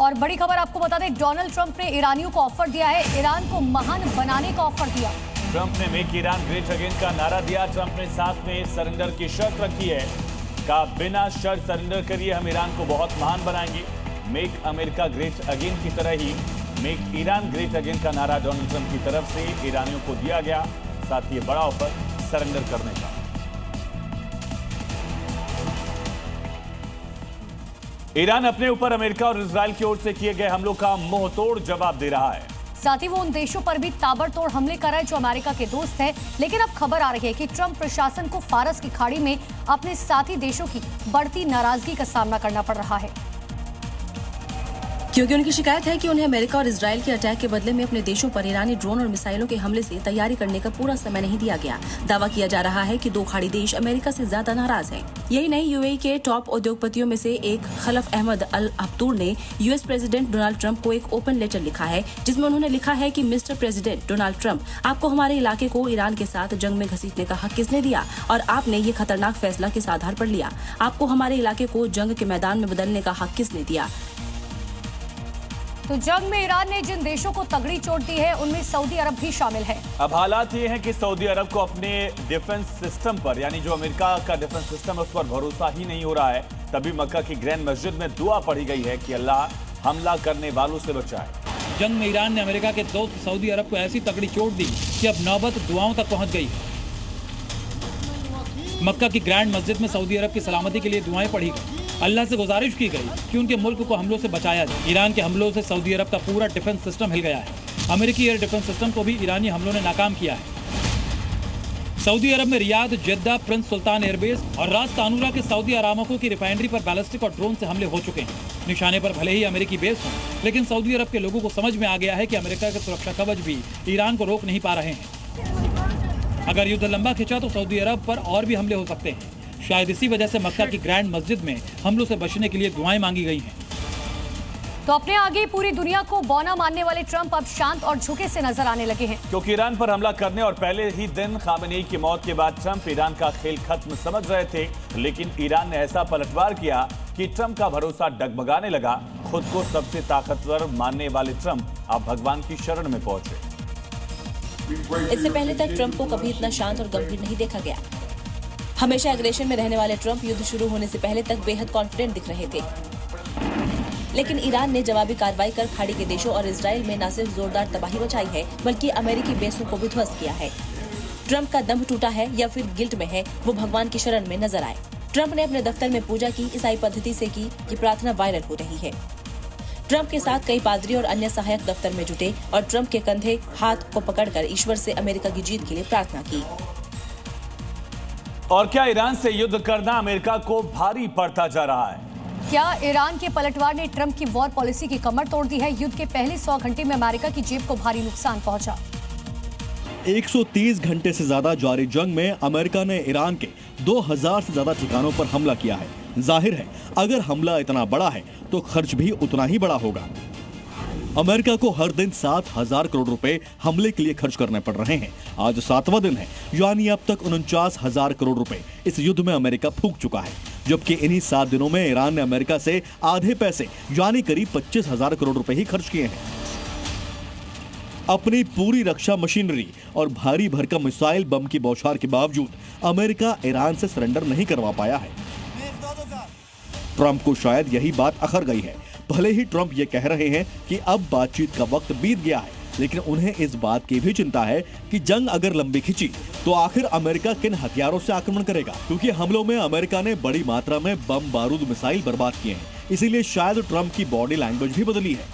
और बड़ी खबर आपको बता दें, डोनाल्ड ट्रंप ने ईरानियों को ऑफर दिया है, ईरान को महान बनाने का ऑफर दिया। ट्रंप ने मेक ईरान ग्रेट अगेन का नारा दिया। ट्रंप ने साथ में सरेंडर की शर्त रखी है, कहा बिना शर्त सरेंडर करिए, हम ईरान को बहुत महान बनाएंगे। मेक अमेरिका ग्रेट अगेन की तरह ही मेक ईरान ग्रेट अगेन का नारा डोनाल्ड ट्रंप की तरफ से ईरानियों को दिया गया, साथ ही बड़ा ऑफर सरेंडर करने का। ईरान अपने ऊपर अमेरिका और इजराइल की ओर से किए गए हमलों का मुंहतोड़ जवाब दे रहा है। साथ ही वो उन देशों पर भी ताबड़तोड़ हमले कर रहे हैं जो अमेरिका के दोस्त हैं। लेकिन अब खबर आ रही है कि ट्रंप प्रशासन को फारस की खाड़ी में अपने साथी देशों की बढ़ती नाराजगी का सामना करना पड़ रहा है, क्योंकि उनकी शिकायत है कि उन्हें अमेरिका और इजराइल के अटैक के बदले में अपने देशों पर ईरानी ड्रोन और मिसाइलों के हमले से तैयारी करने का पूरा समय नहीं दिया गया। दावा किया जा रहा है कि दो खाड़ी देश अमेरिका से ज्यादा नाराज हैं। यही नहीं, यूएई के टॉप उद्योगपतियों में से एक खलफ अहमद अल हब्तूर ने यूएस प्रेसिडेंट डोनाल्ड ट्रंप को एक ओपन लेटर लिखा है, जिसमें उन्होंने लिखा है कि मिस्टर प्रेसिडेंट डोनाल्ड ट्रंप, आपको हमारे इलाके को ईरान के साथ जंग में घसीटने का हक किसने दिया और आपने ये खतरनाक फैसला किस आधार पर लिया? आपको हमारे इलाके को जंग के मैदान में बदलने का हक किसने दिया? तो जंग में ईरान ने जिन देशों को तगड़ी चोट दी है उनमें सऊदी अरब भी शामिल है। अब हालात ये हैं कि सऊदी अरब को अपने डिफेंस सिस्टम पर, यानी जो अमेरिका का डिफेंस सिस्टम है उस पर भरोसा ही नहीं हो रहा है। तभी मक्का की ग्रैंड मस्जिद में दुआ पढ़ी गई है कि अल्लाह हमला करने वालों से बचाए। जंग में ईरान ने अमेरिका के दोस्त सऊदी अरब को ऐसी तगड़ी चोट दी कि अब नौबत दुआओं तक पहुंच गई। मक्का की ग्रैंड मस्जिद में सऊदी अरब की सलामती के लिए दुआएं पढ़ी गई। अल्लाह से गुजारिश की गई कि उनके मुल्क को हमलों से बचाया जाए। ईरान के हमलों से सऊदी अरब का पूरा डिफेंस सिस्टम हिल गया है। अमेरिकी एयर डिफेंस सिस्टम को भी ईरानी हमलों ने नाकाम किया है। सऊदी अरब में रियाद, जेद्दा, प्रिंस सुल्तान एयरबेस और रास तानूरा के सऊदी अरामको की रिफाइनरी पर बैलिस्टिक और ड्रोन से हमले हो चुके हैं। निशाने पर भले ही अमेरिकी बेस हों, लेकिन सऊदी अरब के लोगों को समझ में आ गया है कि अमेरिका के सुरक्षा कवच भी ईरान को रोक नहीं पा रहे हैं। अगर युद्ध लंबा खिंचा तो सऊदी अरब पर और भी हमले हो सकते हैं। शायद इसी वजह से मक्का की ग्रैंड मस्जिद में हमलों से बचने के लिए दुआएं मांगी गई हैं। तो अपने आगे पूरी दुनिया को बौना मानने वाले ट्रंप अब शांत और झुके से नजर आने लगे हैं, क्योंकि ईरान पर हमला करने और पहले ही दिन खामेनेई की मौत के बाद ट्रंप ईरान का खेल खत्म समझ रहे थे। लेकिन ईरान ने ऐसा पलटवार किया कि ट्रंप का भरोसा डगमगाने लगा। खुद को सबसे ताकतवर मानने वाले ट्रंप अब भगवान की शरण में पहुंचे। इससे पहले तक ट्रंप को कभी इतना शांत और गंभीर नहीं देखा गया। हमेशा एग्रेशन में रहने वाले ट्रंप युद्ध शुरू होने से पहले तक बेहद कॉन्फिडेंट दिख रहे थे। लेकिन ईरान ने जवाबी कार्रवाई कर खाड़ी के देशों और इजराइल में न सिर्फ जोरदार तबाही मचाई है, बल्कि अमेरिकी बेसों को भी ध्वस्त किया है। ट्रंप का दम टूटा है या फिर गिल्ट में है, वो भगवान की शरण में नजर आए। ट्रंप ने अपने दफ्तर में पूजा की, ईसाई पद्धति से की। ये प्रार्थना वायरल हो रही है। ट्रंप के साथ कई पादरी और अन्य सहायक दफ्तर में जुटे और ट्रंप के कंधे हाथ को पकड़कर ईश्वर से अमेरिका की जीत के लिए प्रार्थना की। और क्या ईरान से युद्ध करना अमेरिका को भारी पड़ता जा रहा है? क्या ईरान के पलटवार ने ट्रंप की वॉर पॉलिसी की कमर तोड़ दी है? युद्ध के पहले 100 घंटे में अमेरिका की जेब को भारी नुकसान पहुंचा। 130 घंटे से ज्यादा जारी जंग में अमेरिका ने ईरान के 2000 से ज्यादा ठिकानों पर हमला किया है। जाहिर है, अगर हमला इतना बड़ा है तो खर्च भी उतना ही बड़ा होगा। अमेरिका को हर दिन 7,000 करोड़ रुपए हमले के लिए खर्च करने पड़ रहे हैं। आज 7वां दिन है, यानी अब तक 49,000 करोड़ रुपए इस युद्ध में अमेरिका फूंक चुका है। जबकि इन्हीं 7 दिनों में ईरान ने अमेरिका से आधे पैसे, यानी करीब 25,000 करोड़ रुपए ही खर्च किए हैं। अपनी पूरी रक्षा मशीनरी और भारी भरकम मिसाइल बम की बौछार के बावजूद अमेरिका ईरान से सरेंडर नहीं करवा पाया है। ट्रंप को शायद यही बात अखर गई है। भले ही ट्रंप ये कह रहे हैं कि अब बातचीत का वक्त बीत गया है, लेकिन उन्हें इस बात की भी चिंता है कि जंग अगर लंबी खिंची तो आखिर अमेरिका किन हथियारों से आक्रमण करेगा, क्योंकि हमलों में अमेरिका ने बड़ी मात्रा में बम, बारूद, मिसाइल बर्बाद किए हैं। इसीलिए शायद ट्रंप की बॉडी लैंग्वेज भी बदली है।